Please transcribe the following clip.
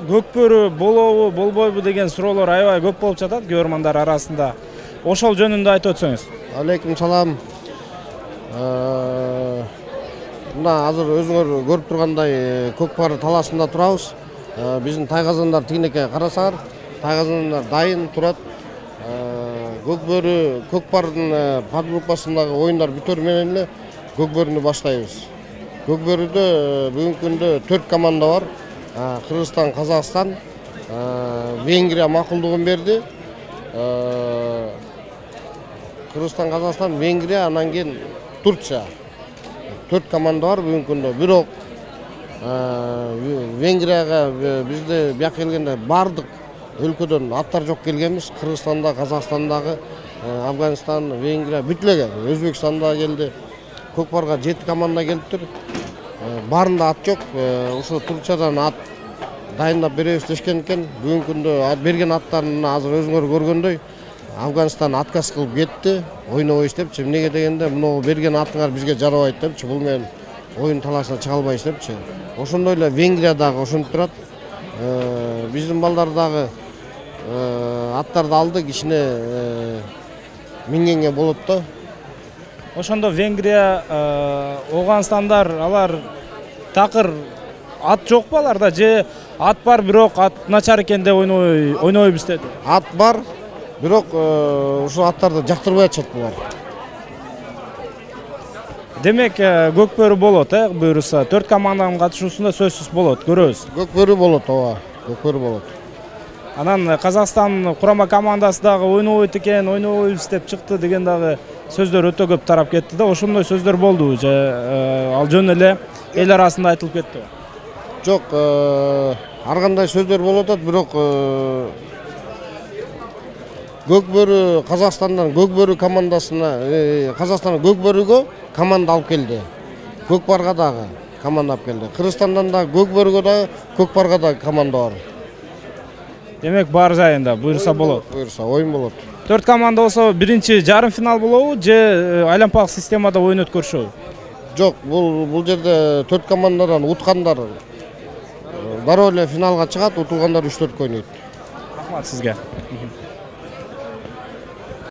көкбөрү болобу, болбойбу деген суроолор аябай көп болуп жатат көрөрмандар арасында. Ошол жөнүндө айтып өтсөңүз. Алейкум салам. Мына азыр өзүңөр көрүп тургандай көкпар таласында турабыз. Биздин тайгазандар тигинекке карасаңар, тайгазандар дайын турат. Көкпардын подгруппасындагы оюндар бүтөр менен эле көкбөрүнү баштайбыз. Көкбөрүдө бүгүнкү күндө 4 команда бар. Кыргызстан, Казакстан, Венгрия макулдугун берди. Кыргызстан, Казакстан, Венгрия, анан кийин Турция. 4 команда бар бүгүнкү күндө. Бирок Венгрияга бизде бияка келгенде бардык өлкөдөн аттар жок келгенбиз. Кыргызстанда, Казакстандагы, Афганистан, Венгрия бүтлөгө, Өзбекстанда келди. Көкпарга 7 команда келиптир. Барында ат жок. Ошо Турциядан ат дайындап беребиз дешкен экен. Бүгүнкү күндө берген аттарын азыр өзүңөр көргөндөй Афганистан отказ кылып кетти. Ойнобойбуз депчи. Эмнеге дегенде, муну берген атыңар бизге жарабайт депчи. Бул менен оюн талашына чыга албайбыз депчи. Ошондой эле Венгрия дагы ошентип турат. Биздин балдар дагы аттарды алды, кичине мингенге болот да. Ошондо Венгрия, Оганстандар, алар такыр ат жокпу аларда же ат бар, бирок ат начар экен деп ойнобойбуз деди. Ат бар, бирок ушул аттарды жактырбай атышат булар. Демек, көкбөрү болот, буюрса 4 команданын катышуусунда сөзсүз болот, көрөбүз. Көкбөрү болот, ооба, көкбөрү болот. Анан Казакстан курама командасы дагы ойнобойт экен, ойнобойбуз деп чыкты деген дагы сөздөр өтө көп тарап кетти да. Ошондой сөздөр болду же ал жөн эле эл арасында айтылып кетти? Жок, ар кандай сөздөр болуп атат, бирок көкбөрү Казакстандан көкбөрү командасына, Казакстан көкбөрүгө команда алып келди. Көкпарга дагы команда алып келди. Кыргызстандан да көкбөрүгө дагы, көкпарга да команда бар. Демек, бар жайында буюрса болот. Буюрса оюн болот. 4 команда болсо биринчи жарым финал болобу же айланпак системада оюн өткөрүшөбү? Жок, бул жерде 4 командадан уткандар дароо эле финалга чыгат, утулгандар 3-4 ойнойт. Рахмат сизге.